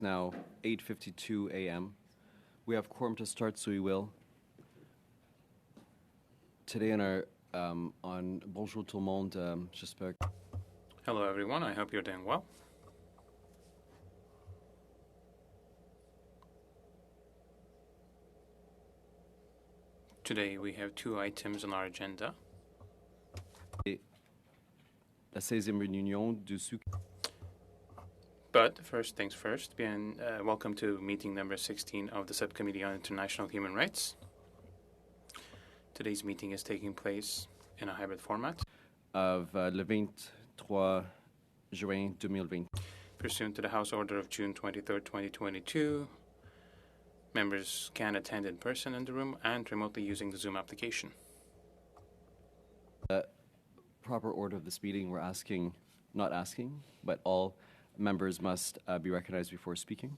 Now 8:52 a.m. We have quorum to start, so we will. Today on Bonjour tout le monde, j'espère. Hello everyone, I hope you're doing well. Today we have two items on our agenda. La 16e réunion du But first things first, welcome to meeting number 16 of the Subcommittee on International Human Rights. Today's meeting is taking place in a hybrid format of le 23 juin 2020. Pursuant to the House Order of June 23, 2022, members can attend in person in the room and remotely using the Zoom application. Proper order of this meeting, not asking, but all members must be recognized before speaking.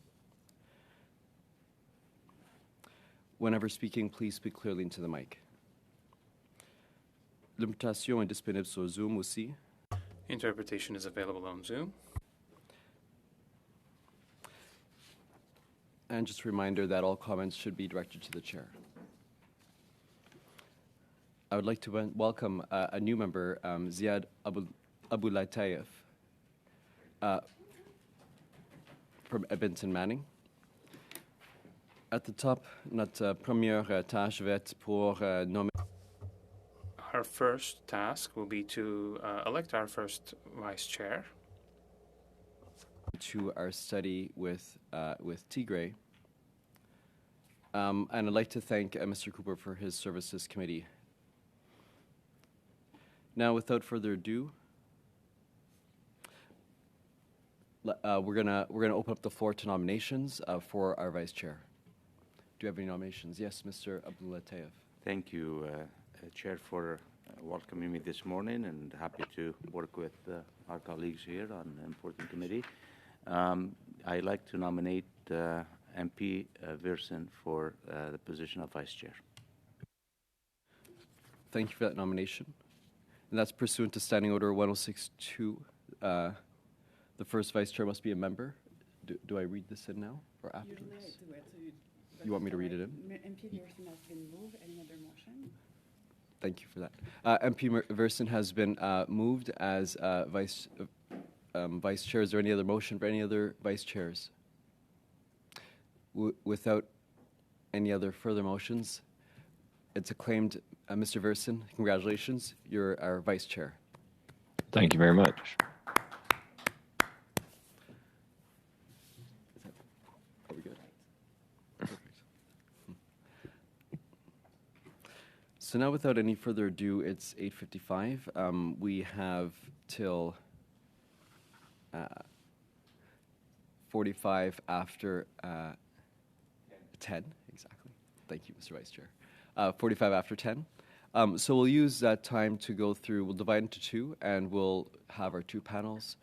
Whenever speaking, please speak clearly into the mic. L'interprétation est disponible sur Zoom aussi. Interpretation is available on Zoom. And just a reminder that all comments should be directed to the chair. I would like to welcome a new member, Ziad Aboulatayef, from Edmonton Manning. At the top, notre première tâche va être pour nommer. Our first task will be to elect our first vice chair. To our study with Tigray. And I'd like to thank Mr. Cooper for his service to this committee. Now, without further ado, we're gonna open up the floor to nominations for our vice chair. Do you have any nominations? Yes, Mr. Aboulatayef. Thank you, Chair, for welcoming me this morning, and happy to work with our colleagues here on an important committee. I'd like to nominate MP Versen for the position of vice chair. Thank you for that nomination. And that's pursuant to Standing Order 106.2. The first vice chair must be a member. Do I read this in now or after this? You want me to read it in? MP Versen has been moved. Any other motion? Thank you for that. MP Versen has been moved as vice chair. Is there any other motion for any other vice chairs? Without any other further motions, it's acclaimed. Mr. Versen, congratulations. You're our vice chair. Thank you very much. Are we good? Perfect. So now, without any further ado, it's 8:55. We have till 45 after 10, exactly. Thank you, Mr. Vice Chair. 45 after 10. So we'll use that time to go through, we'll divide into two, and we'll have our two panels.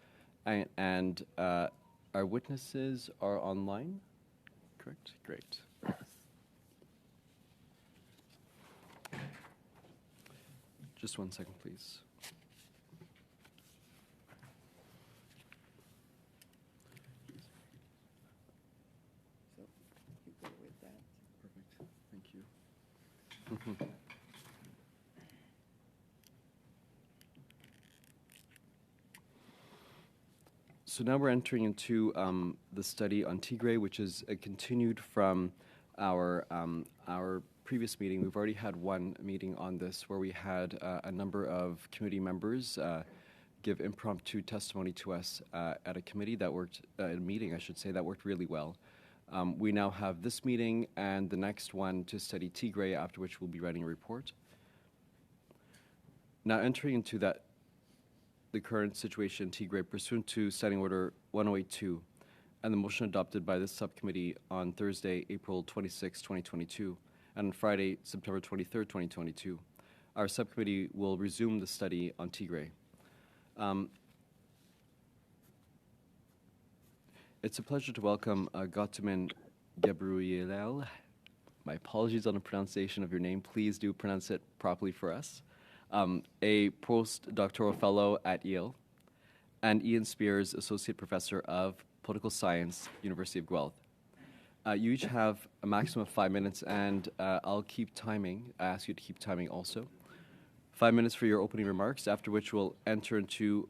And our witnesses are online, correct? Great. Just 1 second, please. So you go with that. Perfect. Thank you. So now we're entering into the study on Tigray, which is continued from our previous meeting. We've already had one meeting on this where we had a number of committee members give impromptu testimony to us at a committee that worked, a meeting, I should say, that worked really well. We now have this meeting and the next one to study Tigray, after which we'll be writing a report. Now entering into the current situation in Tigray pursuant to Standing Order 108.2 and the motion adopted by this subcommittee on Thursday, April 26, 2022, and on Friday, September 23, 2022, our subcommittee will resume the study on Tigray. It's a pleasure to welcome Gautam Gabriel. My apologies on the pronunciation of your name. Please do pronounce it properly for us. A postdoctoral fellow at Yale, and Ian Spears, Associate Professor of Political Science, University of Guelph. You each have a maximum of 5 minutes, and I'll keep timing. I ask you to keep timing also. 5 minutes for your opening remarks, after which we'll enter into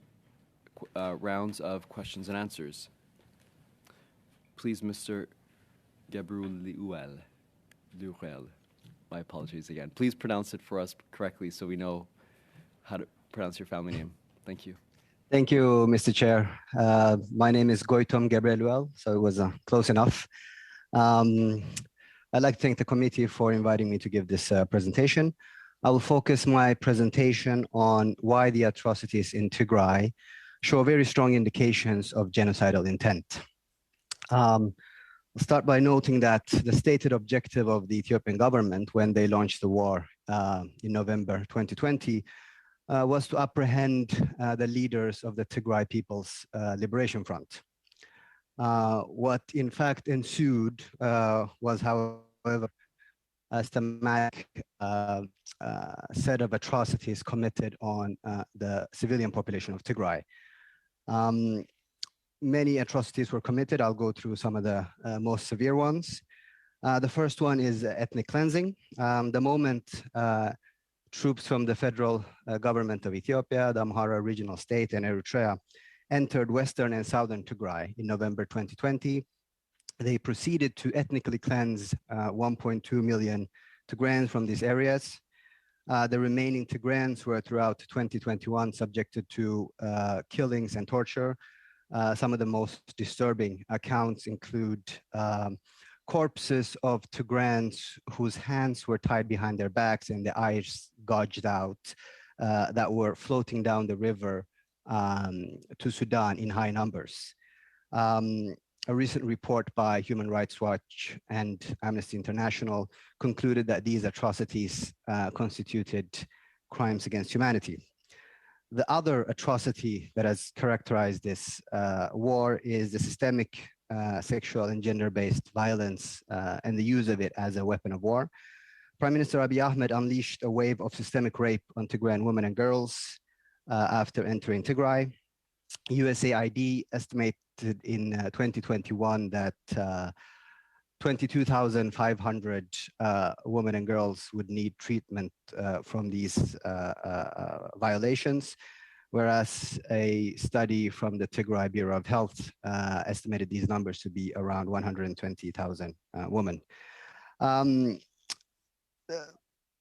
rounds of questions and answers. Please, Mr. Gabriel. My apologies again. Please pronounce it for us correctly so we know how to pronounce your family name. Thank you. Thank you, Mr. Chair. My name is Goitom Gabrieluel, so it was close enough. I'd like to thank the committee for inviting me to give this presentation. I will focus my presentation on why the atrocities in Tigray show very strong indications of genocidal intent. I'll start by noting that the stated objective of the Ethiopian government when they launched the war in November 2020 was to apprehend the leaders of the Tigray People's Liberation Front. What in fact ensued was, however, a systematic set of atrocities committed on the civilian population of Tigray. Many atrocities were committed. I'll go through some of the most severe ones. The first one is ethnic cleansing. The moment troops from the federal government of Ethiopia, the Amhara regional state, and Eritrea entered western and southern Tigray in November 2020, they proceeded to ethnically cleanse 1.2 million Tigrayans from these areas. The remaining Tigrayans were throughout 2021 subjected to killings and torture. Some of the most disturbing accounts include corpses of Tigrayans whose hands were tied behind their backs and the eyes gouged out that were floating down the river to Sudan in high numbers. A recent report by Human Rights Watch and Amnesty International concluded that these atrocities constituted crimes against humanity. The other atrocity that has characterized this war is the systemic sexual and gender-based violence and the use of it as a weapon of war. Prime Minister Abiy Ahmed unleashed a wave of systemic rape on Tigrayan women and girls after entering Tigray. USAID estimated in 2021 that 22,500 women and girls would need treatment from these violations, whereas a study from the Tigray Bureau of Health estimated these numbers to be around 120,000 women.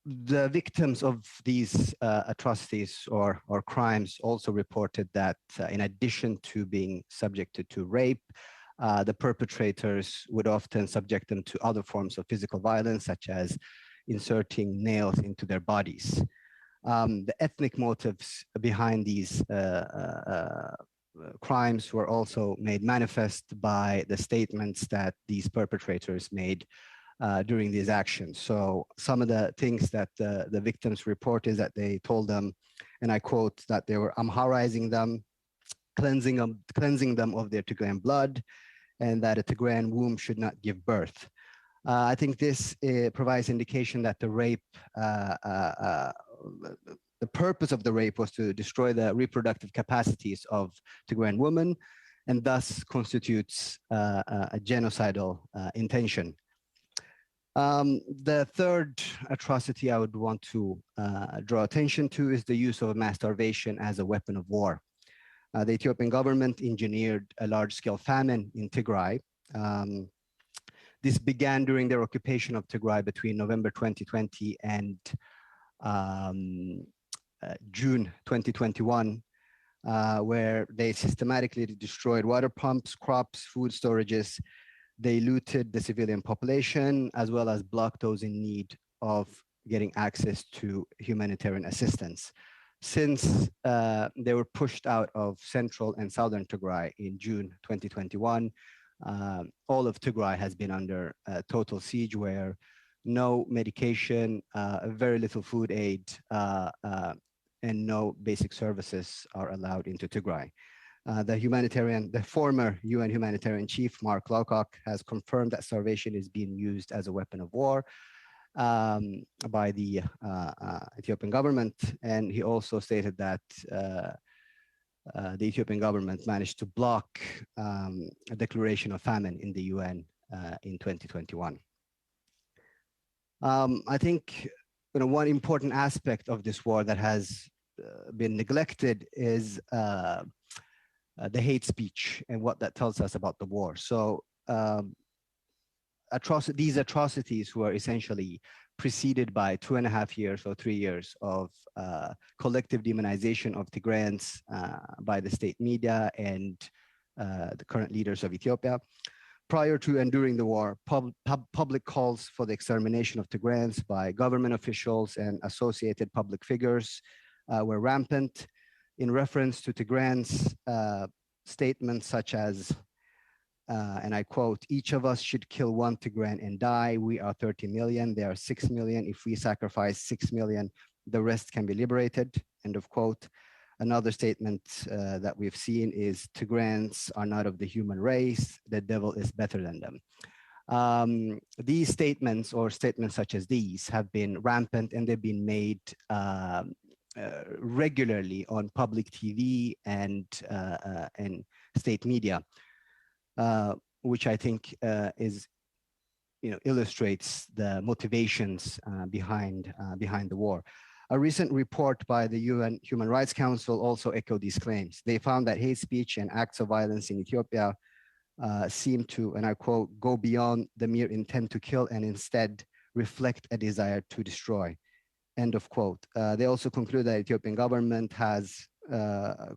The victims of these atrocities or crimes also reported that in addition to being subjected to rape, the perpetrators would often subject them to other forms of physical violence, such as inserting nails into their bodies. The ethnic motives behind these crimes were also made manifest by the statements that these perpetrators made during these actions. So some of the things that the victims report is that they told them, and I quote, that they were Amharizing them, cleansing them of their Tigrayan blood, and that a Tigrayan womb should not give birth. I think this provides indication that the rape, the purpose of the rape was to destroy the reproductive capacities of Tigrayan women, and thus constitutes a genocidal intention. The third atrocity I would want to draw attention to is the use of mass starvation as a weapon of war. The Ethiopian government engineered a large-scale famine in Tigray. This began during their occupation of Tigray between November 2020 and June 2021, where they systematically destroyed water pumps, crops, food storages. They looted the civilian population, as well as blocked those in need of getting access to humanitarian assistance. Since they were pushed out of central and southern Tigray in June 2021, all of Tigray has been under total siege, where no medication, very little food aid, and no basic services are allowed into Tigray. The former UN humanitarian chief, Mark Lowcock, has confirmed that starvation is being used as a weapon of war by the Ethiopian government. And he also stated that the Ethiopian government managed to block a declaration of famine in the UN in 2021. I think one important aspect of this war that has been neglected is the hate speech and what that tells us about the war. So these atrocities were essentially preceded by 2.5 years or 3 years of collective demonization of Tigrayans by the state media and the current leaders of Ethiopia. Prior to and during the war, public calls for the extermination of Tigrayans by government officials and associated public figures were rampant. In reference to Tigrayans, statements such as, and I quote, "Each of us should kill one Tigrayan and die. We are 30 million. There are 6 million. If we sacrifice 6 million, the rest can be liberated." End of quote. Another statement that we've seen is Tigrayans are not of the human race. The devil is better than them. These statements or statements such as these have been rampant and they've been made regularly on public TV and state media, which I think is, illustrates the motivations behind the war. A recent report by the UN Human Rights Council also echoed these claims. They found that hate speech and acts of violence in Ethiopia seem to, and I quote, "go beyond the mere intent to kill and instead reflect a desire to destroy." End of quote. They also conclude that the Ethiopian government has,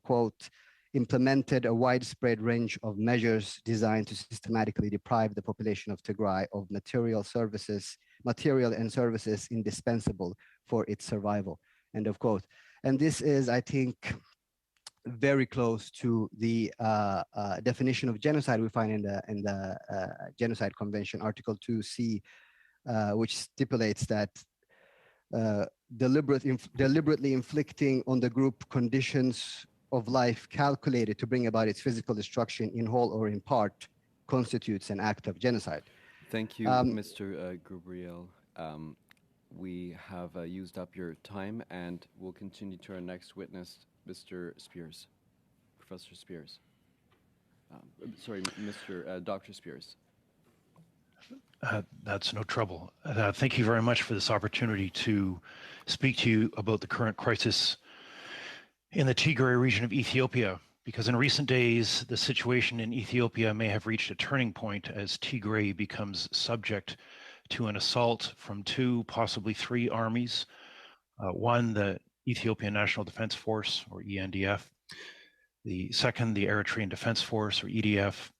quote, "implemented a widespread range of measures designed to systematically deprive the population of Tigray of material and services indispensable for its survival." End of quote. And this is, I think, very close to the definition of genocide we find in the Genocide Convention, Article 2C, which stipulates that deliberately inflicting on the group conditions of life calculated to bring about its physical destruction in whole or in part constitutes an act of genocide. Thank you, Mr. Gabriel. We have used up your time, and we'll continue to our next witness, Mr. Spears, Professor Spears. Dr. Spears. That's no trouble. Thank you very much for this opportunity to speak to you about the current crisis in the Tigray region of Ethiopia, because in recent days, the situation in Ethiopia may have reached a turning point as Tigray becomes subject to an assault from 2, possibly 3 armies. One, the Ethiopian National Defense Force, or ENDF. The second, the Eritrean Defense Force, or EDF.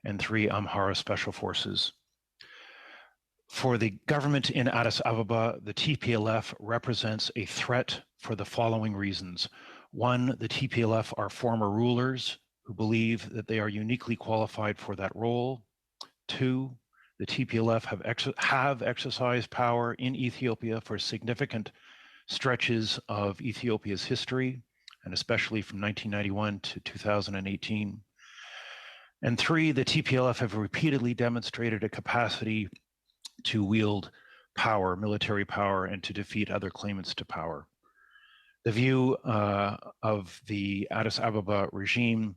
And 3, Amhara Special Forces. For the government in Addis Ababa, the TPLF represents a threat for the following reasons. 1, the TPLF are former rulers who believe that they are uniquely qualified for that role. 2, the TPLF have exercised power in Ethiopia for significant stretches of Ethiopia's history, and especially from 1991 to 2018. And 3, the TPLF have repeatedly demonstrated a capacity to wield power, military power, and to defeat other claimants to power. The view of the Addis Ababa regime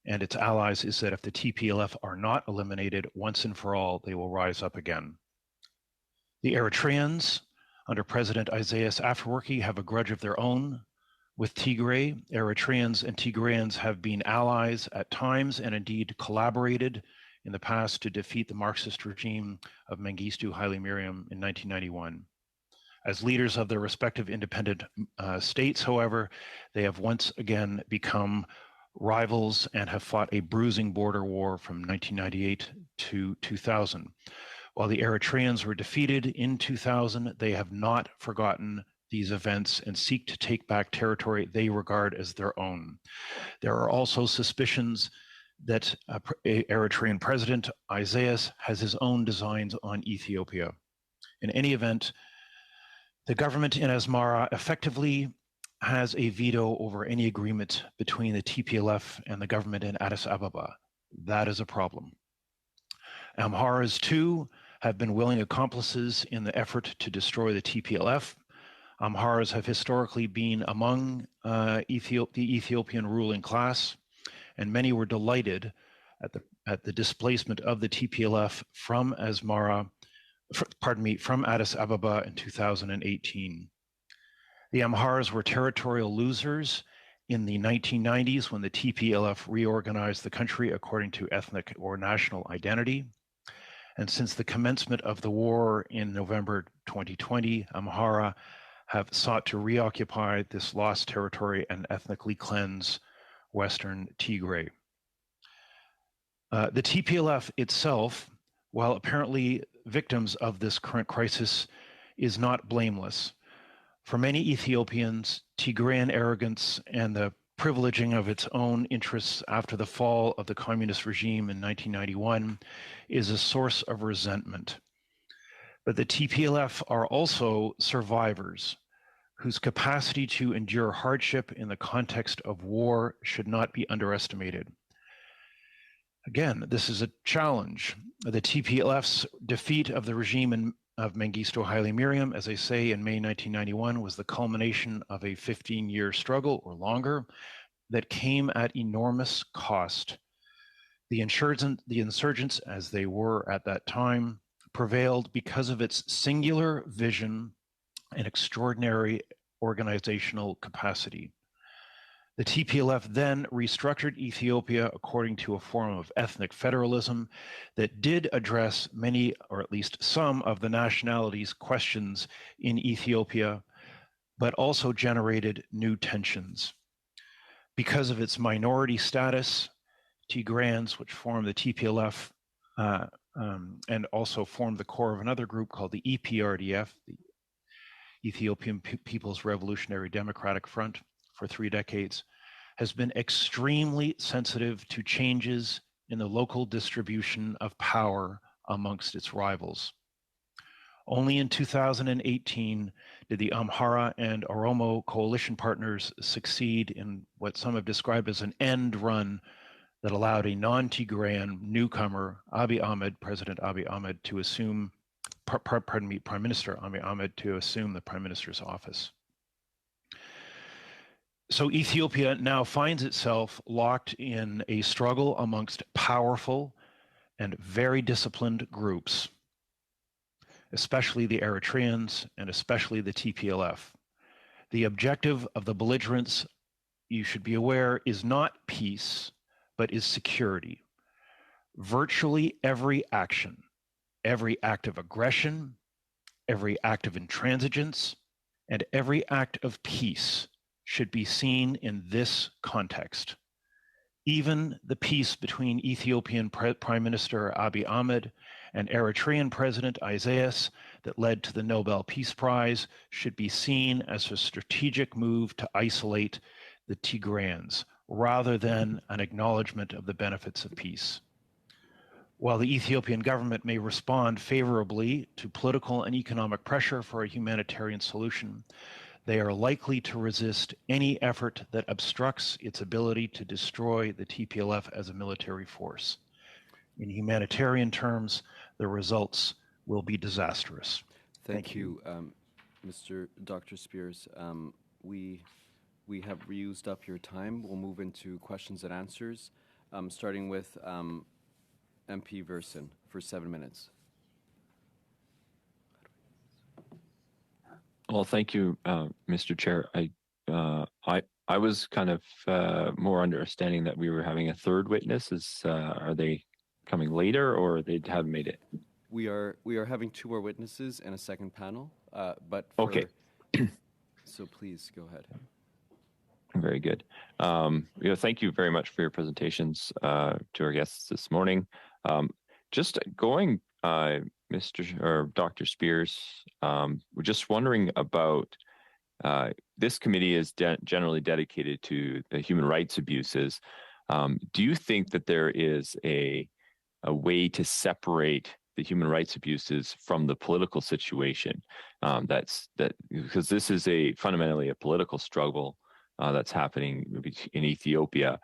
and its allies is that if the TPLF are not eliminated once and for all, they will rise up again. The Eritreans, under President Isaias Afwerki, have a grudge of their own with Tigray. Eritreans and Tigrayans have been allies at times and indeed collaborated in the past to defeat the Marxist regime of Mengistu Haile Mariam in 1991. As leaders of their respective independent states, however, they have once again become rivals and have fought a bruising border war from 1998 to 2000. While the Eritreans were defeated in 2000, they have not forgotten these events and seek to take back territory they regard as their own. There are also suspicions that Eritrean President Isaias has his own designs on Ethiopia. In any event, the government in Asmara effectively has a veto over any agreement between the TPLF and the government in Addis Ababa. That is a problem. Amharas, too, have been willing accomplices in the effort to destroy the TPLF. Amharas have historically been among the Ethiopian ruling class, and many were delighted at the displacement of the TPLF from from Addis Ababa in 2018. The Amharas were territorial losers in the 1990s when the TPLF reorganized the country according to ethnic or national identity. And since the commencement of the war in November 2020, Amhara have sought to reoccupy this lost territory and ethnically cleanse Western Tigray. The TPLF itself, while apparently victims of this current crisis, is not blameless. For many Ethiopians, Tigrayan arrogance and the privileging of its own interests after the fall of the communist regime in 1991 is a source of resentment. But the TPLF are also survivors whose capacity to endure hardship in the context of war should not be underestimated. Again, this is a challenge. The TPLF's defeat of the regime of Mengistu Haile Mariam, as I say, in May 1991, was the culmination of a 15-year struggle or longer that came at enormous cost. The insurgents, as they were at that time, prevailed because of its singular vision and extraordinary organizational capacity. The TPLF then restructured Ethiopia according to a form of ethnic federalism that did address many, or at least some, of the nationalities' questions in Ethiopia, but also generated new tensions. Because of its minority status, Tigrayans, which form the TPLF and also form the core of another group called the EPRDF, the Ethiopian People's Revolutionary Democratic Front, for 3 decades, has been extremely sensitive to changes in the local distribution of power amongst its rivals. Only in 2018 did the Amhara and Oromo coalition partners succeed in what some have described as an end run that allowed a non-Tigrayan newcomer, President Abiy Ahmed, to assume, Prime Minister Abiy Ahmed, to assume the Prime Minister's office. So Ethiopia now finds itself locked in a struggle amongst powerful and very disciplined groups, especially the Eritreans and especially the TPLF. The objective of the belligerents, you should be aware, is not peace, but is security. Virtually every action, every act of aggression, every act of intransigence, and every act of peace should be seen in this context. Even the peace between Ethiopian Prime Minister Abiy Ahmed and Eritrean President Isaias that led to the Nobel Peace Prize should be seen as a strategic move to isolate the Tigrayans, rather than an acknowledgement of the benefits of peace. While the Ethiopian government may respond favorably to political and economic pressure for a humanitarian solution, they are likely to resist any effort that obstructs its ability to destroy the TPLF as a military force. In humanitarian terms, the results will be disastrous. Thank you, Dr. Spears. We have reused up your time. We'll move into questions and answers, starting with MP Verson for 7 minutes. Well, thank you, Mr. Chair. I was kind of more understanding that we were having a third witness. Are they coming later, or they haven't made it? We are having 2 more witnesses and a second panel. Okay. So please go ahead. Very good. Thank you very much for your presentations to our guests this morning. Just going, Dr. Spears, we're just wondering about this committee is generally dedicated to the human rights abuses. Do you think that there is a way to separate the human rights abuses from the political situation? Because this is fundamentally a political struggle that's happening in Ethiopia.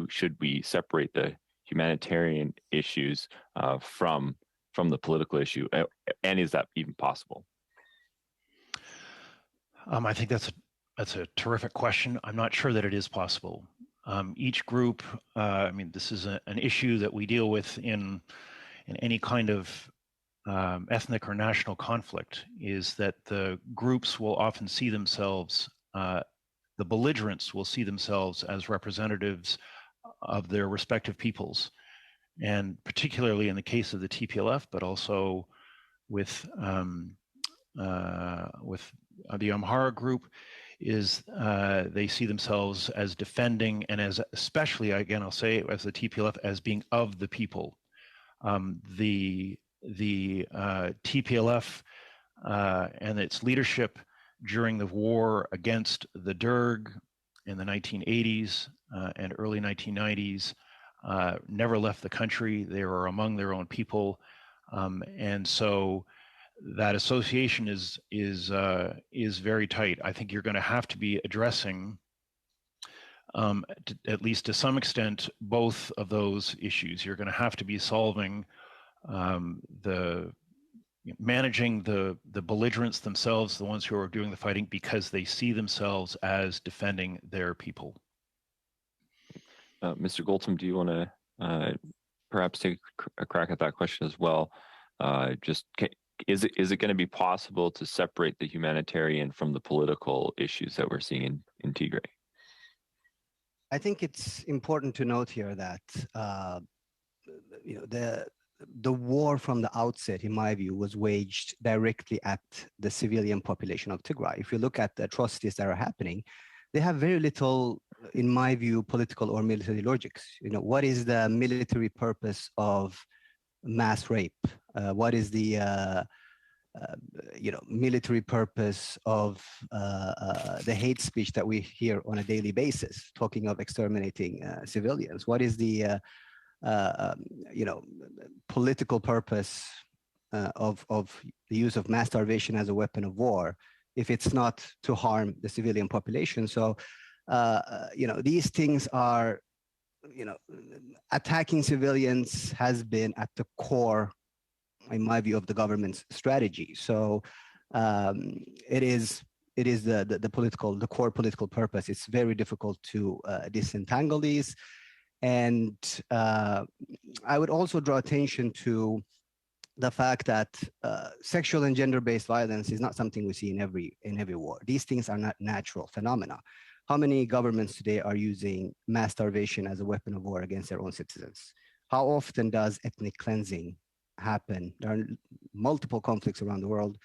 Should we separate the humanitarian issues from the political issue, and is that even possible? I think that's a terrific question. I'm not sure that it is possible. Each group, I mean, this is an issue that we deal with in any kind of ethnic or national conflict, is that the groups will often see themselves, the belligerents will see themselves as representatives of their respective peoples. And particularly in the case of the TPLF, but also with the Amhara group, is they see themselves as defending, and as especially, again, I'll say, as the TPLF, as being of the people. The TPLF and its leadership during the war against the Derg in the 1980s and early 1990s never left the country. They were among their own people, and so that association is very tight. I think you're going to have to be addressing, at least to some extent, both of those issues. You're going to have to be solving managing the belligerents themselves, the ones who are doing the fighting, because they see themselves as defending their people. Mr. Goltom, do you want to perhaps take a crack at that question as well? Is it going to be possible to separate the humanitarian from the political issues that we're seeing in Tigray? I think it's important to note here that the war from the outset, in my view, was waged directly at the civilian population of Tigray. If you look at the atrocities that are happening, they have very little, in my view, political or military logics. What is the military purpose of mass rape? What is the military purpose of the hate speech that we hear on a daily basis, talking of exterminating civilians? What is the political purpose of the use of mass starvation as a weapon of war, if it's not to harm the civilian population? So, these things are, attacking civilians has been at the core, in my view, of the government's strategy. So it is the core political purpose. It's very difficult to disentangle these. And I would also draw attention to the fact that sexual and gender-based violence is not something we see in every war. These things are not natural phenomena. How many governments today are using mass starvation as a weapon of war against their own citizens? How often does ethnic cleansing happen? There are multiple conflicts around the world,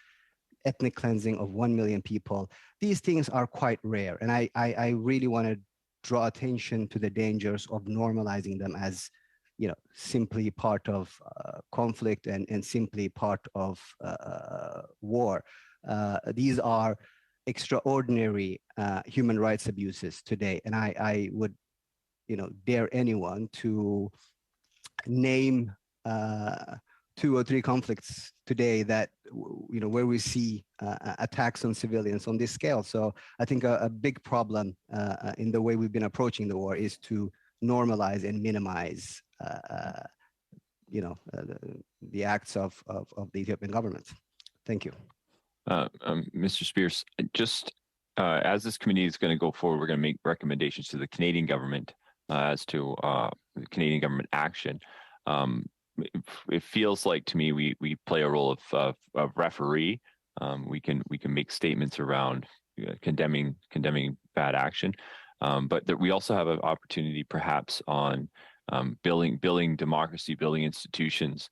ethnic cleansing of 1 million people. These things are quite rare. And I really want to draw attention to the dangers of normalizing them as, simply part of conflict and simply part of war. These are extraordinary human rights abuses today. And I would, dare anyone to name 2 or 3 conflicts today that, where we see attacks on civilians on this scale. So I think a big problem in the way we've been approaching the war is to normalize and minimize, the acts of the Ethiopian government. Thank you. Mr. Spears, just as this committee is going to go forward, we're going to make recommendations to the Canadian government as to the Canadian government action. It feels like to me we play a role of referee. We can make statements around condemning bad action, but that we also have an opportunity perhaps on building democracy, building institutions,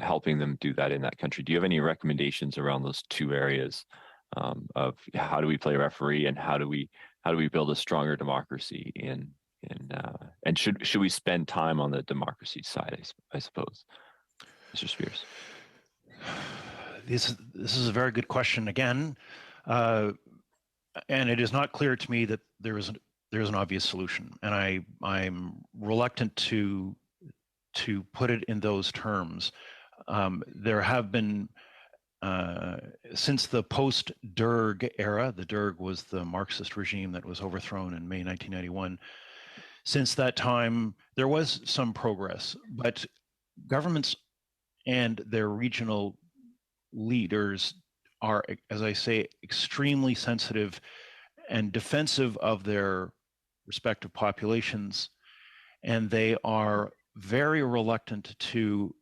helping them do that in that country. Do you have any recommendations around those 2 areas of how do we play referee and how do we build a stronger democracy and should we spend time on the democracy side, I suppose? Mr. Spears. This is a very good question again, and it is not clear to me that there is an obvious solution, and I'm reluctant to put it in those terms. There have been since the post-Derg era. The Derg was the Marxist regime that was overthrown in May 1991. Since that time, there was some progress, but governments and their regional leaders are, as I say, extremely sensitive and defensive of their respective populations, and they are very reluctant to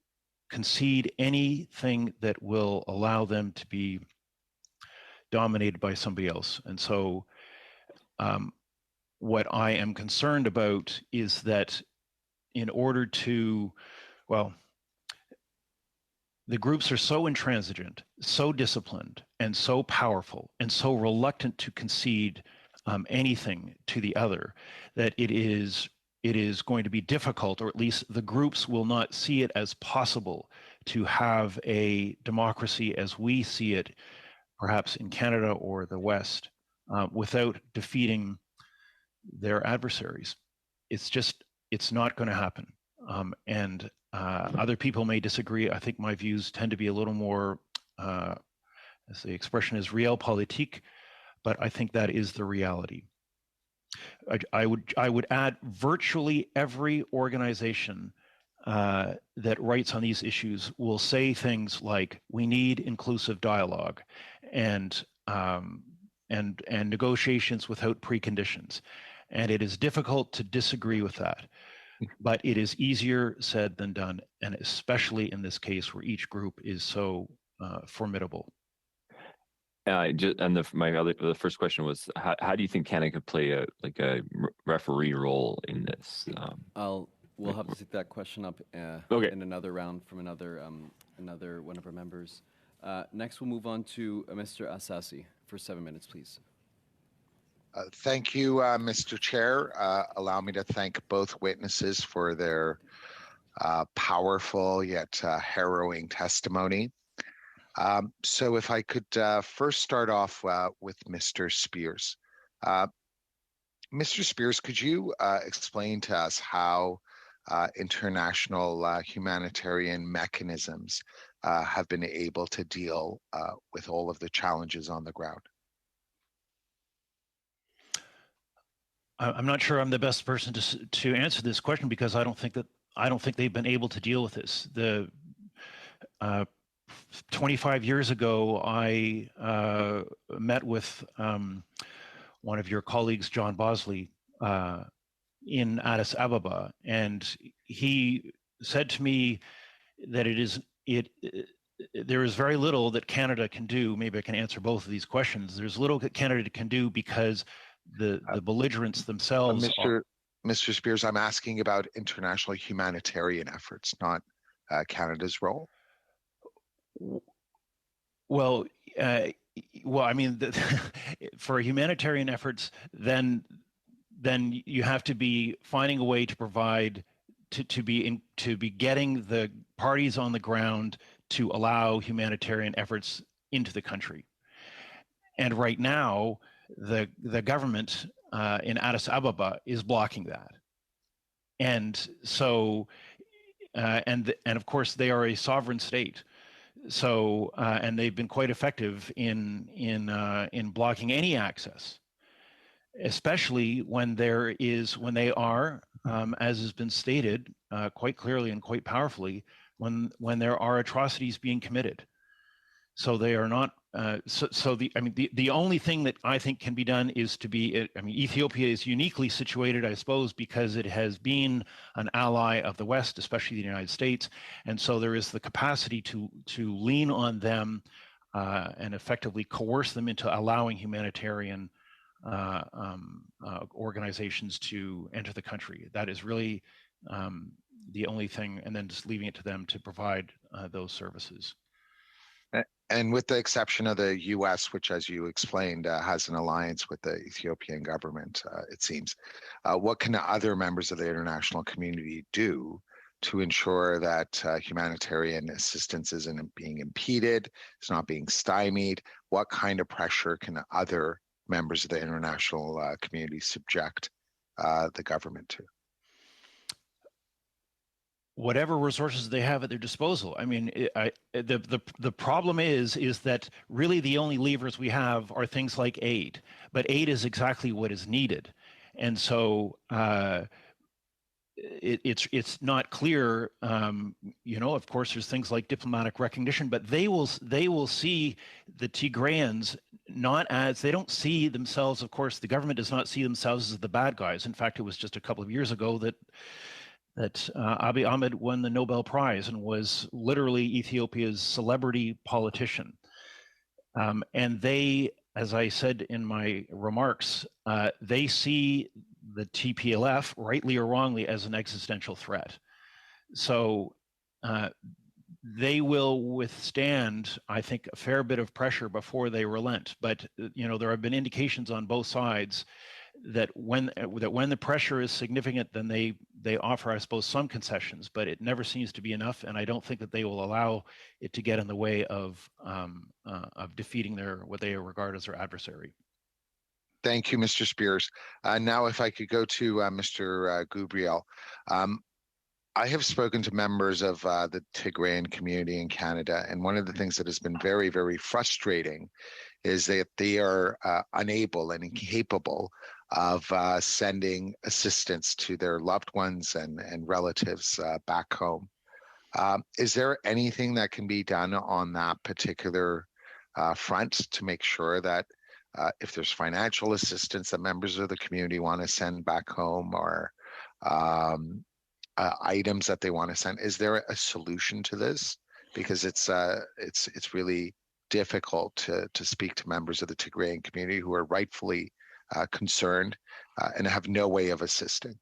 concede anything that will allow them to be dominated by somebody else. And so what I am concerned about is that in order to, well, the groups are so intransigent, so disciplined, and so powerful, and so reluctant to concede anything to the other, that it is going to be difficult, or at least the groups will not see it as possible to have a democracy as we see it, perhaps in Canada or the West, without defeating their adversaries. It's not going to happen. And other people may disagree. I think my views tend to be a little more, as the expression is, realpolitik, but I think that is the reality. I would add virtually every organization that writes on these issues will say things like, we need inclusive dialogue and negotiations without preconditions. And it is difficult to disagree with that, but it is easier said than done, and especially in this case where each group is so formidable. The first question was, how do you think Canada could play a referee role in this? We'll have to take that question up okay. in another round from another one of our members. Next, we'll move on to Mr. Assassi for 7 minutes, please. Thank you, Mr. Chair. Allow me to thank both witnesses for their powerful yet harrowing testimony. So if I could first start off with Mr. Spears. Mr. Spears, could you explain to us how international humanitarian mechanisms have been able to deal with all of the challenges on the ground? I'm not sure I'm the best person to answer this question, because I don't think they've been able to deal with this. 25 years ago, I met with one of your colleagues, John Bosley, in Addis Ababa, and he said to me that there is very little that Canada can do. Maybe I can answer both of these questions. There's little that Canada can do because the belligerents themselves. Mr. Spears, I'm asking about international humanitarian efforts, not Canada's role. Well, I mean, for humanitarian efforts, then you have to be finding a way to provide to be getting the parties on the ground to allow humanitarian efforts into the country. And right now, the government in Addis Ababa is blocking that. And so, and of course, they are a sovereign state. So, and they've been quite effective in blocking any access, especially when they are, as has been stated quite clearly and quite powerfully, when there are atrocities being committed. So they are not. The only thing that I think can be done is to be. Ethiopia is uniquely situated, I suppose, because it has been an ally of the West, especially the United States, and so there is the capacity to lean on them and effectively coerce them into allowing humanitarian organizations to enter the country. That is really the only thing, and then just leaving it to them to provide those services. And with the exception of the U.S., which, as you explained, has an alliance with the Ethiopian government, it seems, what can other members of the international community do to ensure that humanitarian assistance isn't being impeded, it's not being stymied? What kind of pressure can other members of the international community subject the government to? Whatever resources they have at their disposal. I mean, the problem is that really the only levers we have are things like aid, but aid is exactly what is needed. And so it's not clear. Of course, there's things like diplomatic recognition, but they will see the Tigrayans not as, they don't see themselves. Of course, the government does not see themselves as the bad guys. In fact, it was just a couple of years ago that Abiy Ahmed won the Nobel Prize and was literally Ethiopia's celebrity politician. And they, as I said in my remarks, they see the TPLF, rightly or wrongly, as an existential threat. So they will withstand, I think, a fair bit of pressure before they relent. But there have been indications on both sides that when the pressure is significant, then they offer, I suppose, some concessions, but it never seems to be enough. And I don't think that they will allow it to get in the way of defeating what they regard as their adversary. Thank you, Mr. Spears. Now, if I could go to Mr. Gabriel. I have spoken to members of the Tigrayan community in Canada, and one of the things that has been very, very frustrating is that they are unable and incapable of sending assistance to their loved ones and relatives back home. Is there anything that can be done on that particular front to make sure that if there's financial assistance that members of the community want to send back home, or items that they want to send, is there a solution to this? Because it's really difficult to speak to members of the Tigrayan community who are rightfully concerned and have no way of assisting.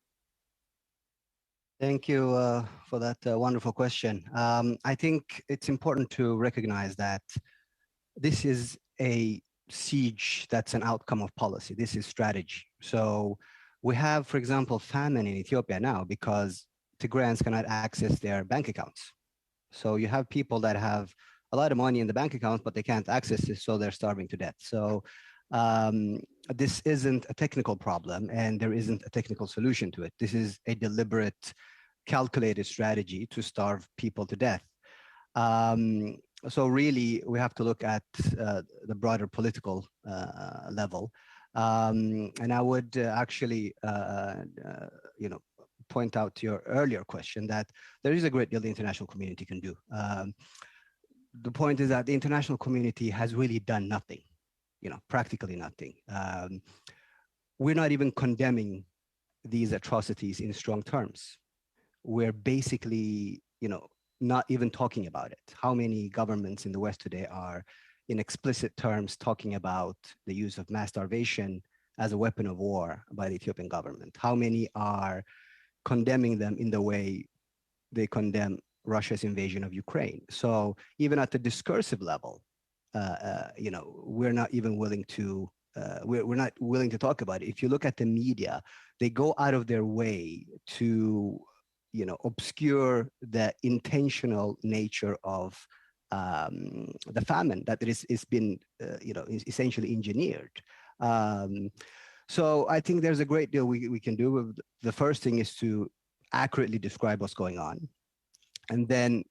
Thank you for that wonderful question. I think it's important to recognize that this is a siege that's an outcome of policy. This is strategy. So we have, for example, famine in Ethiopia now because Tigrayans cannot access their bank accounts. So you have people that have a lot of money in the bank account, but they can't access it, so they're starving to death. So this isn't a technical problem, and there isn't a technical solution to it. This is a deliberate, calculated strategy to starve people to death. So really, we have to look at the broader political level. And I would actually, point out to your earlier question that there is a great deal the international community can do. The point is that the international community has really done nothing, practically nothing. We're not even condemning these atrocities in strong terms. We're basically, not even talking about it. How many governments in the West today are in explicit terms talking about the use of mass starvation as a weapon of war by the Ethiopian government? How many are condemning them in the way they condemn Russia's invasion of Ukraine? So even at the discursive level, we're not even willing to, we're not willing to talk about it. If you look at the media, they go out of their way to, obscure the intentional nature of the famine that it's been, is essentially engineered. So I think there's a great deal we can do. The first thing is to accurately describe what's going on, and then,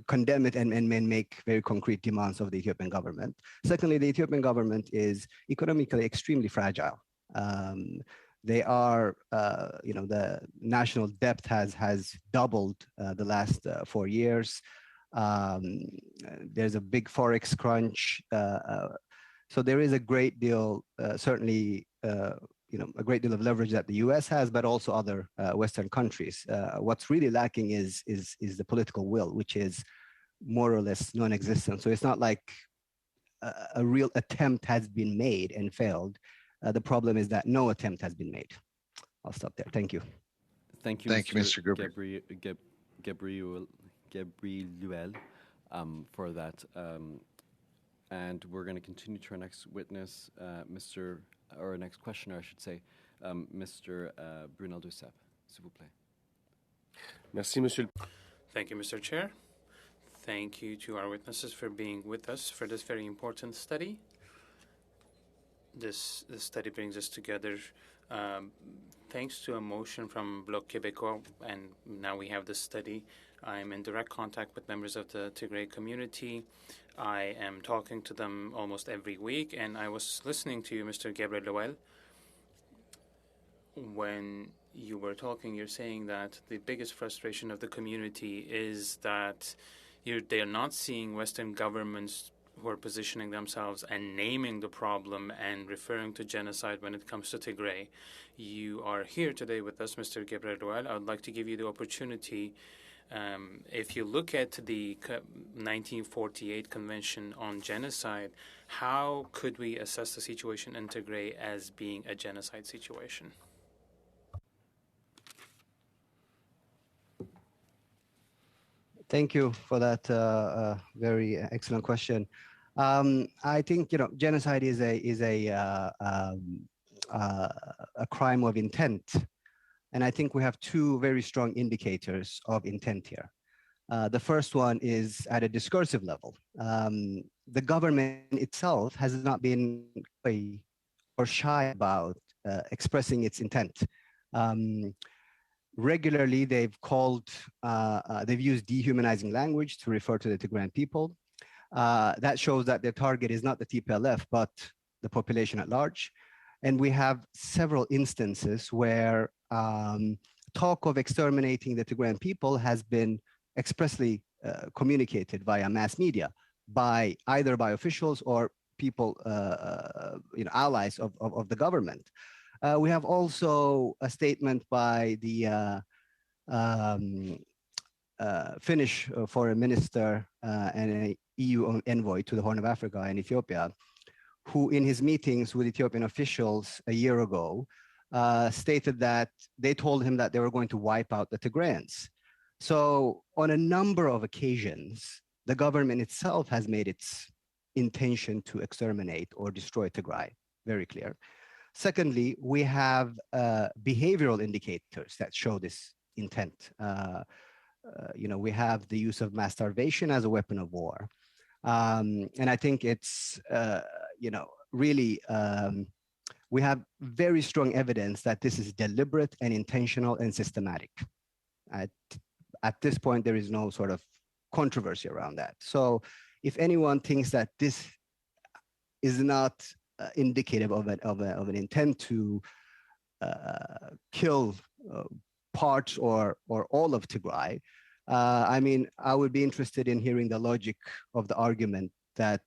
condemn it and make very concrete demands of the Ethiopian government. Secondly, the Ethiopian government is economically extremely fragile. They are, the national debt has doubled the last 4 years. There's a big forex crunch. So there is a great deal, certainly, a great deal of leverage that the U.S. has, but also other Western countries. What's really lacking is the political will, which is more or less non-existent. So it's not like a real attempt has been made and failed. The problem is that no attempt has been made. I'll stop there. Thank you. Thank you, Mr. Gabriel, for that. And we're going to continue to our next witness, or next questioner, I should say, Mr. Brunel Duceppe, s'il vous plaît. Merci, Monsieur. Thank you, Mr. Chair. Thank you to our witnesses for being with us for this very important study. This study brings us together thanks to a motion from Bloc Québécois, and now we have this study. I'm in direct contact with members of the Tigray community. I am talking to them almost every week, and I was listening to you, Mr. Gabriel Lowell. when you were talking, you're saying that the biggest frustration of the community is that they are not seeing Western governments who are positioning themselves and naming the problem and referring to genocide when it comes to Tigray. You are here today with us, Mr. Gebrel. I would like to give you the opportunity. If you look at the 1948 Convention on Genocide, how could we assess the situation in Tigray as being a genocide situation? Thank you for that very excellent question. I think genocide is a crime of intent, and I think we have two very strong indicators of intent here. The first one is at a discursive level. The government itself has not been or shy about expressing its intent. Regularly, they've used dehumanizing language to refer to the Tigrayan people. That shows that their target is not the TPLF, but the population at large. And we have several instances where talk of exterminating the Tigrayan people has been expressly communicated via mass media either by officials or people, allies of the government. We have also a statement by the Finnish foreign minister and an EU envoy to the Horn of Africa and Ethiopia, who in his meetings with Ethiopian officials a year ago stated that they told him that they were going to wipe out the Tigrayans. So on a number of occasions, the government itself has made its intention to exterminate or destroy Tigray very clear. Secondly, we have behavioral indicators that show this intent. We have the use of mass starvation as a weapon of war. And I think it's, really, we have very strong evidence that this is deliberate and intentional and systematic. At this point, there is no sort of controversy around that. So if anyone thinks that this is not indicative of an intent to kill parts or all of Tigray, I would be interested in hearing the logic of the argument that,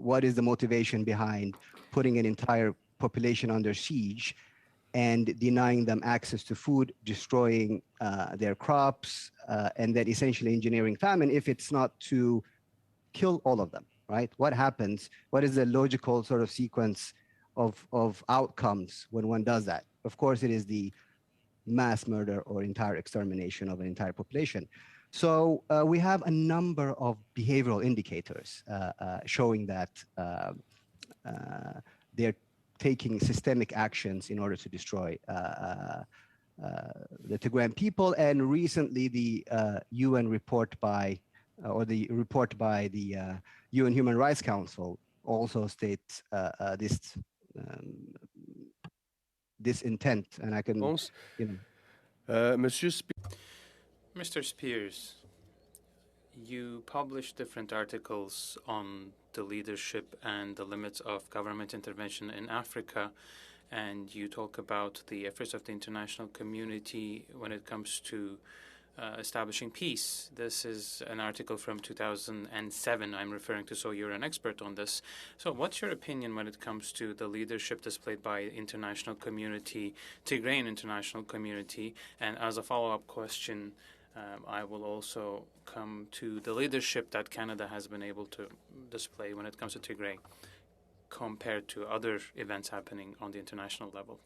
what is the motivation behind putting an entire population under siege and denying them access to food, destroying their crops, and then essentially engineering famine if it's not to kill all of them, right? What happens? What is the logical sort of sequence of outcomes when one does that? Of course, it is the mass murder or entire extermination of an entire population. So we have a number of behavioral indicators showing that they're taking systemic actions in order to destroy the Tigrayan people. And recently, the UN report by the UN Human Rights Council also states this intent, and I can, Mr. Spears, you publish different articles on the leadership and the limits of government intervention in Africa, and you talk about the efforts of the international community when it comes to establishing peace. This is an article from 2007 I'm referring to, so you're an expert on this. So what's your opinion when it comes to the leadership displayed by international community, Tigrayan international community? And as a follow-up question, I will also come to the leadership that Canada has been able to display when it comes to Tigray compared to other events happening on the international level.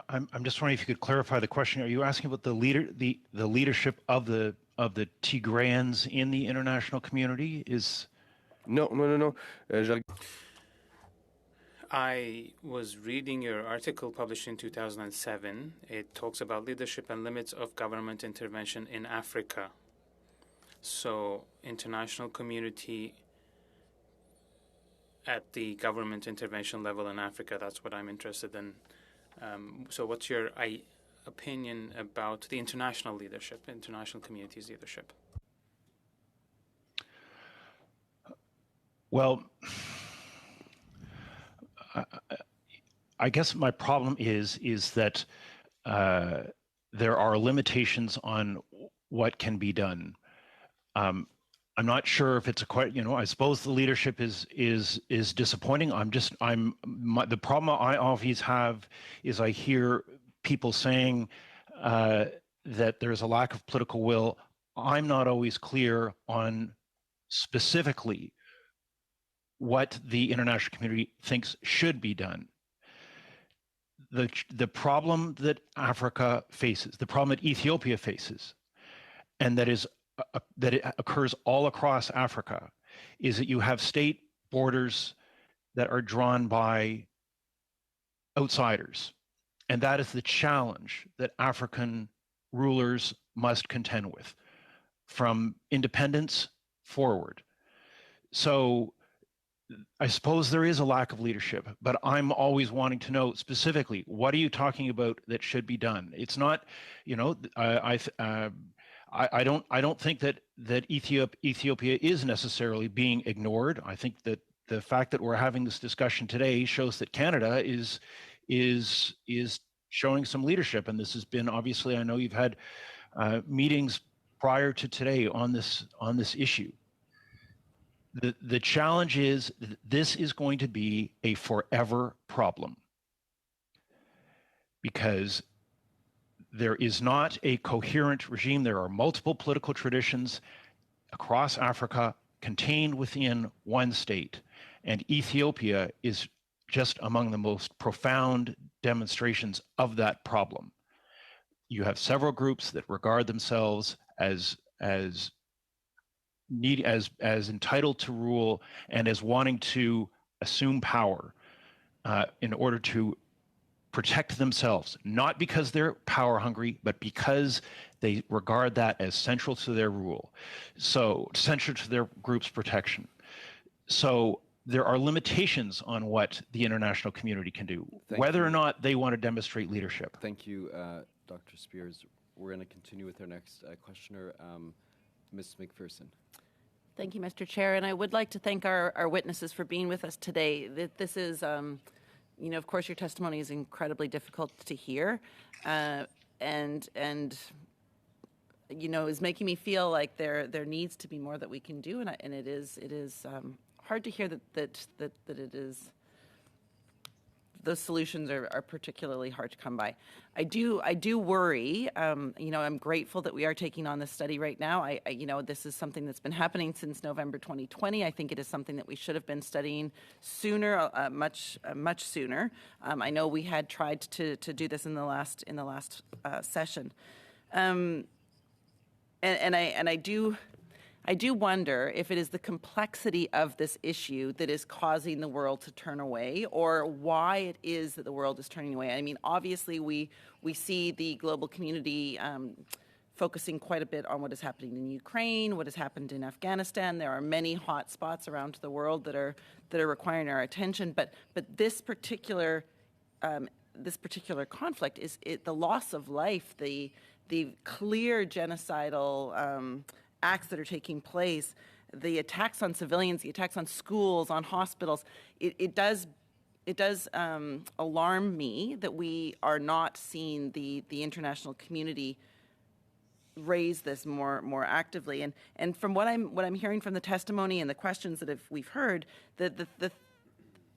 I'm just wondering if you could clarify the question. Are you asking about the leadership of the Tigrayans in the international community? No. I was reading your article published in 2007. It talks about leadership and limits of government intervention in Africa. So, international community at the government intervention level in Africa, that's what I'm interested in. So what's your opinion about the international leadership, international community's leadership? Well, I guess my problem is that there are limitations on what can be done. I'm not sure if it's a quite, I suppose the leadership is disappointing. The problem I always have is I hear people saying that there's a lack of political will. I'm not always clear on specifically what the international community thinks should be done. The problem that Africa faces, the problem that Ethiopia faces, and that it occurs all across Africa, is that you have state borders that are drawn by outsiders. And that is the challenge that African rulers must contend with from independence forward. So I suppose there is a lack of leadership, but I'm always wanting to know specifically, what are you talking about that should be done? It's not, I don't think that Ethiopia is necessarily being ignored. I think that the fact that we're having this discussion today shows that Canada is showing some leadership, and this has been, obviously, I know you've had meetings prior to today on this issue. The challenge is this is going to be a forever problem, because there is not a coherent regime. There are multiple political traditions across Africa contained within one state, and Ethiopia is just among the most profound demonstrations of that problem. You have several groups that regard themselves as entitled to rule and as wanting to assume power in order to protect themselves, not because they're power hungry, but because they regard that as central to their rule, so central to their group's protection. So there are limitations on what the international community can do, whether or not they want to demonstrate leadership. Thank you, Dr. Spears. We're going to continue with our next questioner, Ms. McPherson. Thank you, Mr. Chair, and I would like to thank our witnesses for being with us today. This is, of course, your testimony is incredibly difficult to hear, and is making me feel like there needs to be more that we can do, and it is hard to hear that it is. Those solutions are particularly hard to come by. I do worry. I'm grateful that we are taking on this study right now. This is something that's been happening since November 2020. I think it is something that we should have been studying sooner, much sooner. I know we had tried to do this in the last session, and I do wonder if it is the complexity of this issue that is causing the world to turn away, or why it is that the world is turning away. I mean, obviously, we see the global community focusing quite a bit on what is happening in Ukraine, what has happened in Afghanistan. There are many hot spots around the world that are requiring our attention. But this particular conflict is the loss of life, the clear genocidal acts that are taking place, the attacks on civilians, the attacks on schools, on hospitals. It does alarm me that we are not seeing the international community raise this more actively. And from what I'm hearing from the testimony and the questions that we've heard, that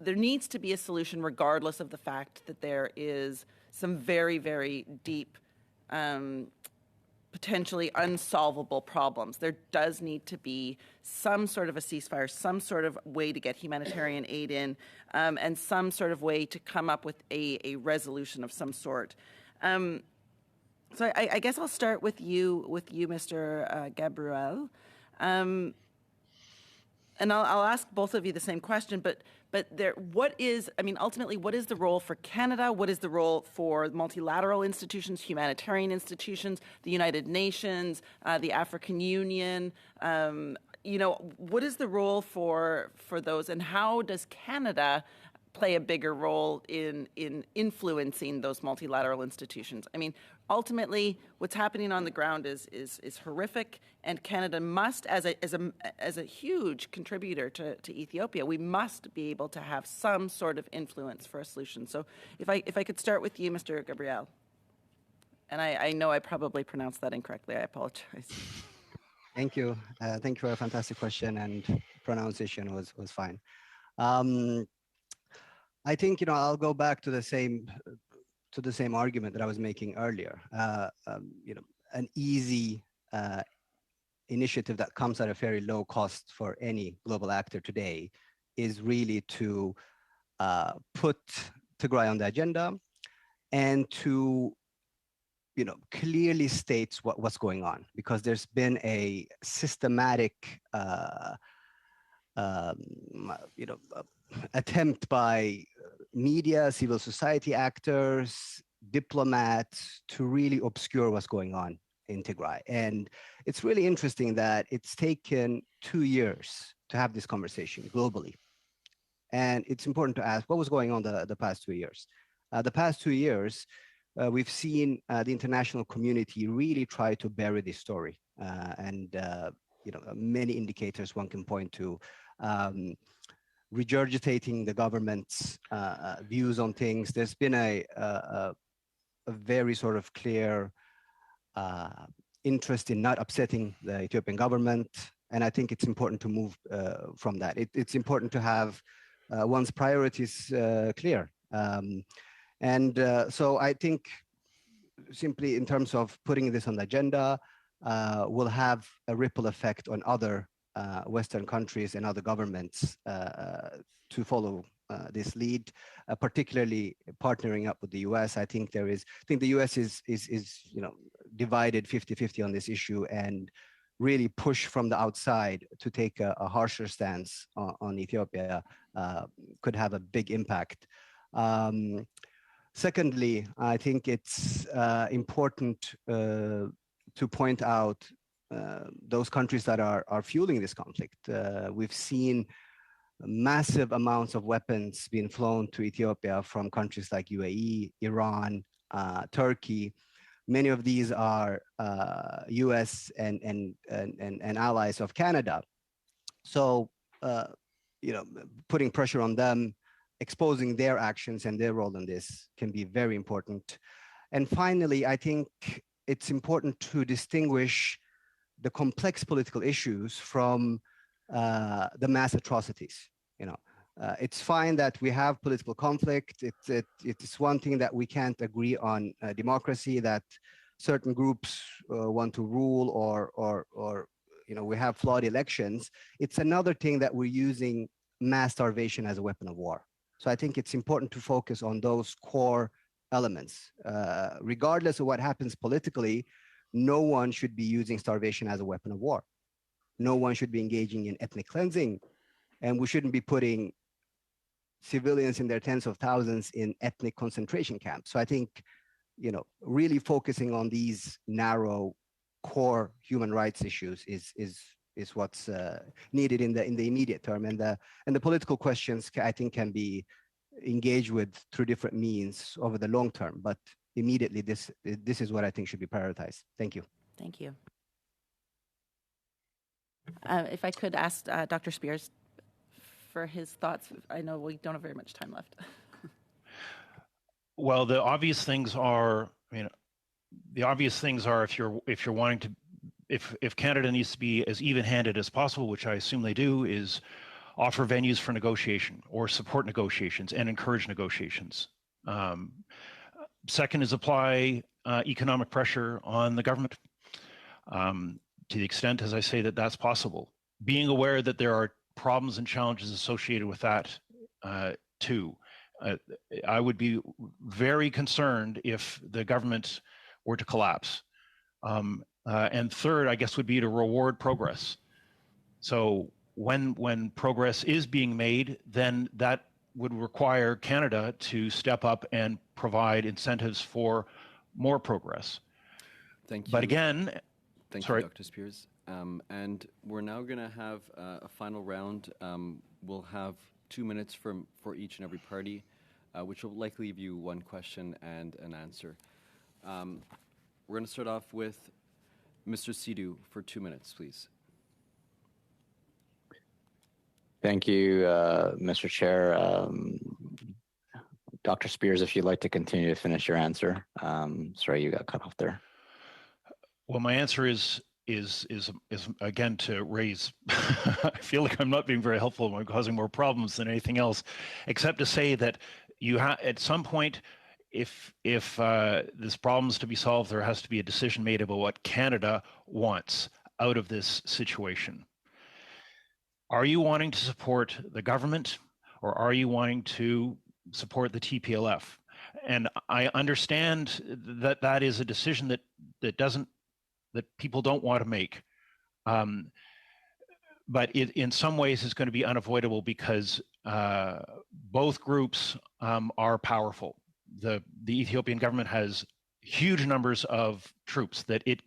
there needs to be a solution regardless of the fact that there is some very, very deep potentially unsolvable problems. There does need to be some sort of a ceasefire, some sort of way to get humanitarian aid in, and some sort of way to come up with a resolution of some sort. So I guess I'll start with you, Mr. Gabriel. And I'll ask both of you the same question, but ultimately, what is the role for Canada? What is the role for multilateral institutions, humanitarian institutions, the United Nations, the African Union? What is the role for those, and how does Canada play a bigger role in influencing those multilateral institutions. I mean, ultimately, what's happening on the ground is horrific, and Canada must, as a huge contributor to Ethiopia, we must be able to have some sort of influence for a solution. So, if I could start with you, Mr. Gabriel, and I know I probably pronounced that incorrectly. I apologize. Thank you. Thank you for a fantastic question, and pronunciation was fine. I think, I'll go back to the same argument that I was making earlier. An easy initiative that comes at a very low cost for any global actor today is really to put Tigray on the agenda and to clearly states what's going on, because there's been a systematic attempt by media, civil society actors, diplomats to really obscure what's going on in Tigray. And it's really interesting that it's taken 2 years to have this conversation globally. And it's important to ask, what was going on the past 2 years? The past 2 years, we've seen the international community really try to bury this story. Many indicators one can point to, regurgitating the government's views on things. There's been a very sort of clear interest in not upsetting the Ethiopian government. And I think it's important to move from that. It's important to have one's priorities clear. So I think simply in terms of putting this on the agenda, will have a ripple effect on other Western countries and other governments to follow this lead, particularly partnering up with the U.S. I think the U.S. is divided 50-50 on this issue, and really push from the outside to take a harsher stance on Ethiopia could have a big impact. Secondly, I think it's important to point out those countries that are fueling this conflict. We've seen massive amounts of weapons being flown to Ethiopia from countries like UAE, Iran, Turkey. Many of these are US and allies of Canada. So, putting pressure on them, exposing their actions and their role in this can be very important. And finally, I think it's important to distinguish the complex political issues from the mass atrocities. It's fine that we have political conflict. It's one thing that we can't agree on democracy, that certain groups want to rule, or we have flawed elections. It's another thing that we're using mass starvation as a weapon of war. So I think it's important to focus on those core elements. Regardless of what happens politically, no one should be using starvation as a weapon of war. No one should be engaging in ethnic cleansing, and we shouldn't be putting civilians in their tens of thousands in ethnic concentration camps. So I think, really focusing on these narrow core human rights issues is what's needed in the immediate term, and the political questions I think can be engaged with through different means over the long term. But immediately, this is what I think should be prioritized. Thank you. Thank you. If I could ask Dr. Spears for his thoughts. I know we don't have very much time left. Well, the obvious things are, if you're wanting to, if Canada needs to be as even-handed as possible, which I assume they do, is offer venues for negotiation or support negotiations and encourage negotiations. Second is apply economic pressure on the government to the extent, as I say, that that's possible. Being aware that there are problems and challenges associated with that too. I would be very concerned if the government were to collapse. And third, I guess, would be to reward progress. So when progress is being made, then that would require Canada to step up and provide incentives for more progress. Thank you. But again, thank you, Dr. Spears. And we're now going to have a final round. We'll have 2 minutes for each and every party, which will likely give you one question and an answer. We're going to start off with Mr. Sidhu for 2 minutes, please. Thank you, Mr. Chair. Dr. Spears, if you'd like to continue to finish your answer. Sorry, you got cut off there. Well, my answer is again to raise. I feel like I'm not being very helpful. I'm causing more problems than anything else, except to say that you have at some point, if this problem is to be solved, there has to be a decision made about what Canada wants out of this situation. Are you wanting to support the government, or are you wanting to support the TPLF? And I understand that that is a decision that people don't want to make. But in some ways it's going to be unavoidable because both groups are powerful. The Ethiopian government has huge numbers of troops that it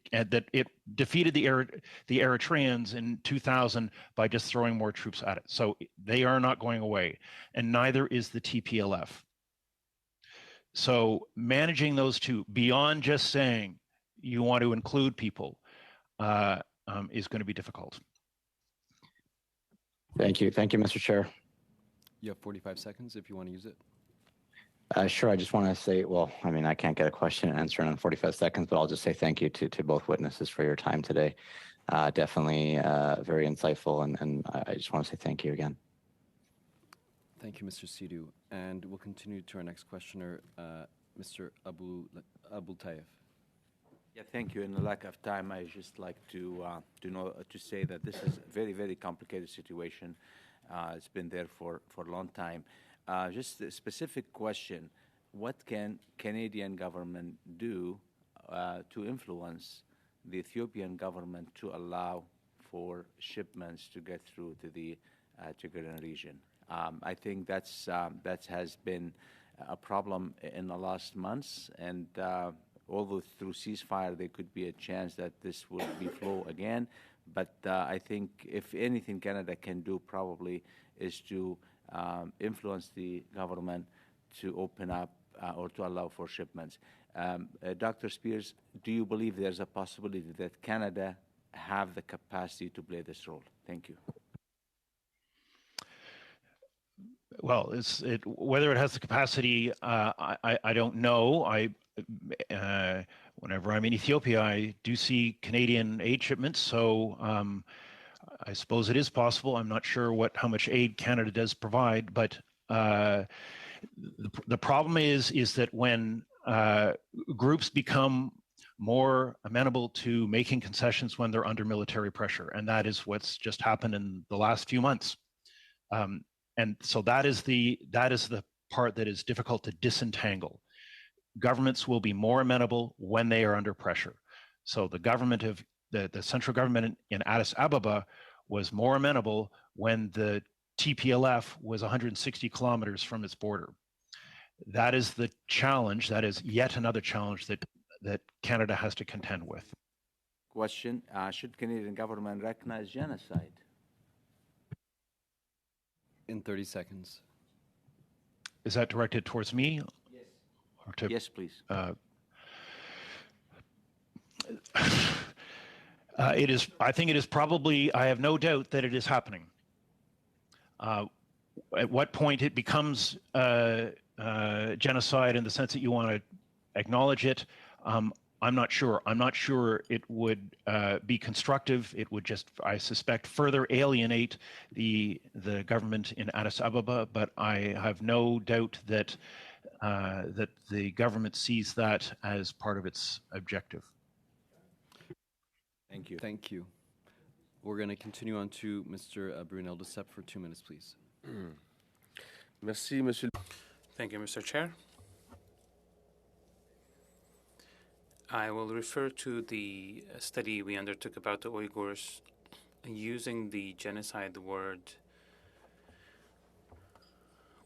defeated the Eritreans in 2000 by just throwing more troops at it. So they are not going away, and neither is the TPLF. So managing those two beyond just saying you want to include people is going to be difficult. Thank you, Mr. Chair. You have 45 seconds if you want to use it. Sure, I just want to say, well, I mean, I can't get a question and answer in 45 seconds, but I'll just say thank you to both witnesses for your time today. Definitely very insightful, and I just want to say thank you again. Thank you, Mr. Sidhu. And we'll continue to our next questioner, Mr. Abul Taif. Yeah, thank you. In the lack of time, I just like to say that this is a very, very complicated situation. It's been there for a long time. Just a specific question: what can Canadian government do to influence the Ethiopian government to allow for shipments to get through to the Tigray region? I think that has been a problem in the last months, and although through ceasefire there could be a chance that this will be flow again, but I think if anything Canada can do probably is to influence the government to open up or to allow for shipments. Dr. Spears, do you believe there's a possibility that Canada have the capacity to play this role? Thank you. Well, whether it has the capacity, I don't know. Whenever I'm in Ethiopia, I do see Canadian aid shipments, so I suppose it is possible. I'm not sure how much aid Canada does provide, but the problem is that when groups become more amenable to making concessions when they're under military pressure, and that is what's just happened in the last few months. And so that is the part that is difficult to disentangle. Governments will be more amenable when they are under pressure. So the government of the central government in Addis Ababa was more amenable when the TPLF was 160 kilometers from its border. That is the challenge. That is yet another challenge that Canada has to contend with. Question: should Canadian government recognize genocide? In 30 seconds. Is that directed towards me? Yes. Or yes, please. It is. I think it is probably. I have no doubt that it is happening. At what point it becomes genocide in the sense that you want to acknowledge it, I'm not sure. I'm not sure it would be constructive. It would just, I suspect, further alienate the government in Addis Ababa. But I have no doubt that that the government sees that as part of its objective. Thank you. Thank you. We're going to continue on to Mr. Brunel de Sepp for 2 minutes, please. Merci, Monsieur. Thank you, Mr. Chair. I will refer to the study we undertook about the Uyghurs. Using the genocide word,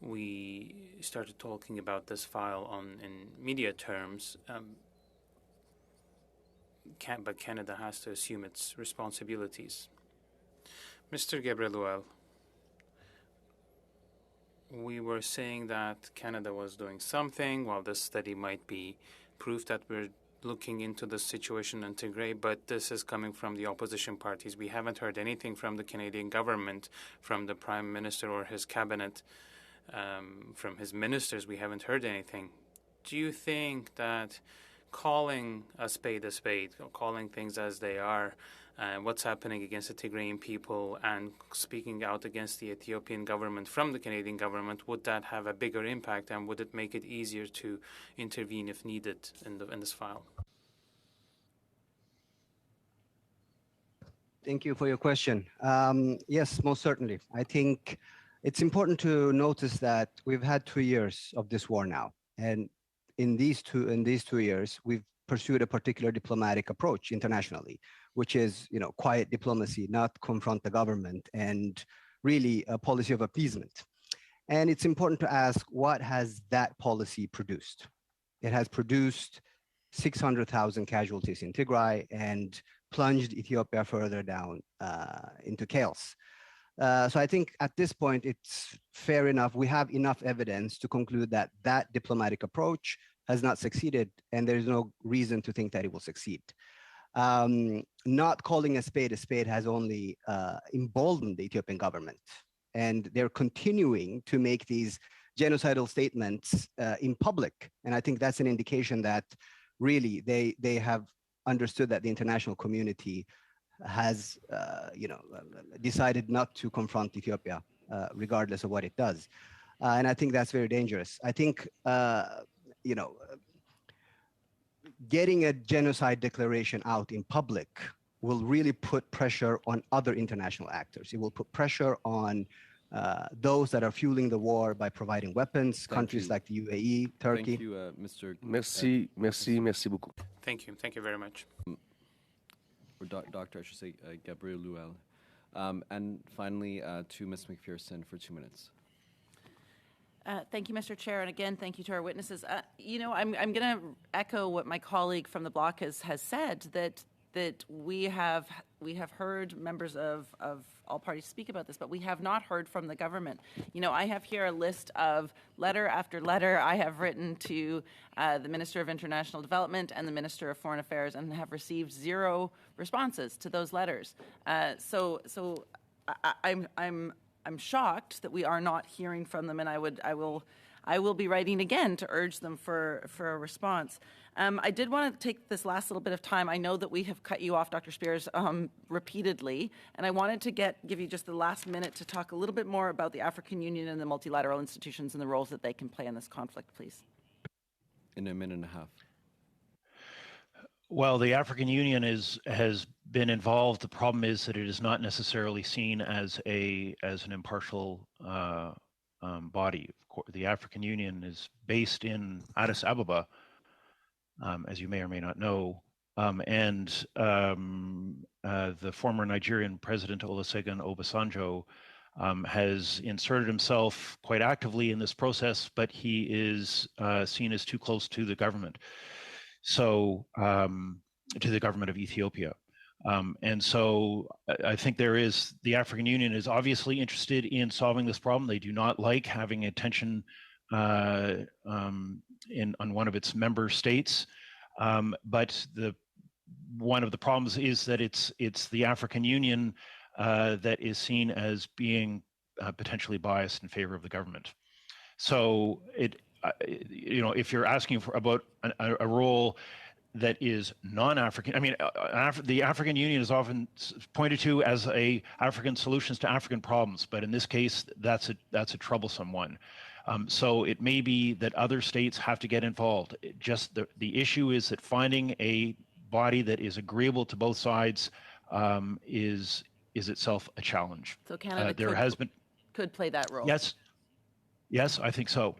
we started talking about this file in media terms, but Canada has to assume its responsibilities. Mr. Gabrieluel, we were saying that Canada was doing something, while this study might be proof that we're looking into the situation in Tigray, but this is coming from the opposition parties. We haven't heard anything from the Canadian government, from the Prime Minister or his cabinet, from his ministers. We haven't heard anything. Do you think that calling a spade, calling things as they are, what's happening against the Tigrayan people and speaking out against the Ethiopian government from the Canadian government, would that have a bigger impact, and would it make it easier to intervene if needed in this file? Thank you for your question. Yes, most certainly. I think it's important to notice that we've had 2 years of this war now, and in these 2 years, we've pursued a particular diplomatic approach internationally, which is, quiet diplomacy, not confront the government, and really a policy of appeasement. And it's important to ask, what has that policy produced? It has produced 600,000 casualties in Tigray and plunged Ethiopia further down into chaos. So I think at this point, it's fair enough. We have enough evidence to conclude that that diplomatic approach has not succeeded, and there's no reason to think that it will succeed. Not calling a spade has only emboldened the Ethiopian government, and they're continuing to make these genocidal statements in public. And I think that's an indication that really they have understood that the international community has decided not to confront Ethiopia, regardless of what it does. And I think that's very dangerous. I think, getting a genocide declaration out in public will really put pressure on other international actors. It will put pressure on those that are fueling the war by providing weapons, countries like the UAE, Turkey. Thank you, Mr. Merci beaucoup. Thank you very much. Or Doctor, I should say, Gabriel Luel. And finally, to Ms. McPherson for 2 minutes. Thank you, Mr. Chair, and again, thank you to our witnesses. I'm going to echo what my colleague from the bloc has said, that we have heard members of all parties speak about this, but we have not heard from the government. I have here a list of letter after letter I have written to the Minister of International Development and the Minister of Foreign Affairs, and have received 0 responses to those letters. So I'm shocked that we are not hearing from them, and I will be writing again to urge them for a response. I did want to take this last little bit of time. I know that we have cut you off, Dr. Spears, repeatedly, and I wanted to give you just the last minute to talk a little bit more about the African Union and the multilateral institutions and the roles that they can play in this conflict, please. In a minute and a half. Well, the African Union has been involved. The problem is that it is not necessarily seen as an impartial body. Of course, the African Union is based in Addis Ababa, as you may or may not know, and the former Nigerian President Olusegun Obasanjo has inserted himself quite actively in this process, but he is seen as too close to the government. So, to the government of Ethiopia. And so I think the African Union is obviously interested in solving this problem. They do not like having attention on one of its member states. But one of the problems is that it's the African Union that is seen as being potentially biased in favor of the government. So if you're asking about a role that is non-African, I mean, the African Union is often pointed to as African solutions to African problems, but in this case, that's a troublesome one. So it may be that other states have to get involved. The issue is that finding a body that is agreeable to both sides is itself a challenge. So Canada could play that role. Yes, I think so.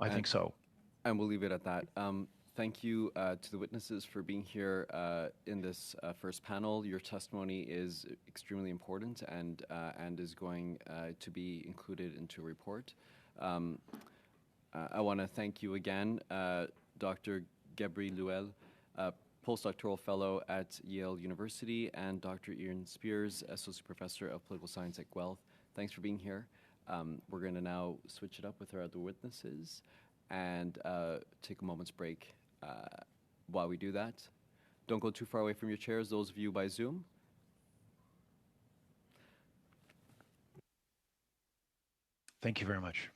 I think so. And we'll leave it at that. Thank you to the witnesses for being here in this first panel. Your testimony is extremely important and is going to be included into a report. I want to thank you again, Dr. Gabriel Luel, postdoctoral fellow at Yale University, and Dr. Ian Spears, associate professor of political science at Guelph. Thanks for being here. We're going to now switch it up with our other witnesses and take a moment's break while we do that. Don't go too far away from your chairs, those of you by Zoom. Thank you very much.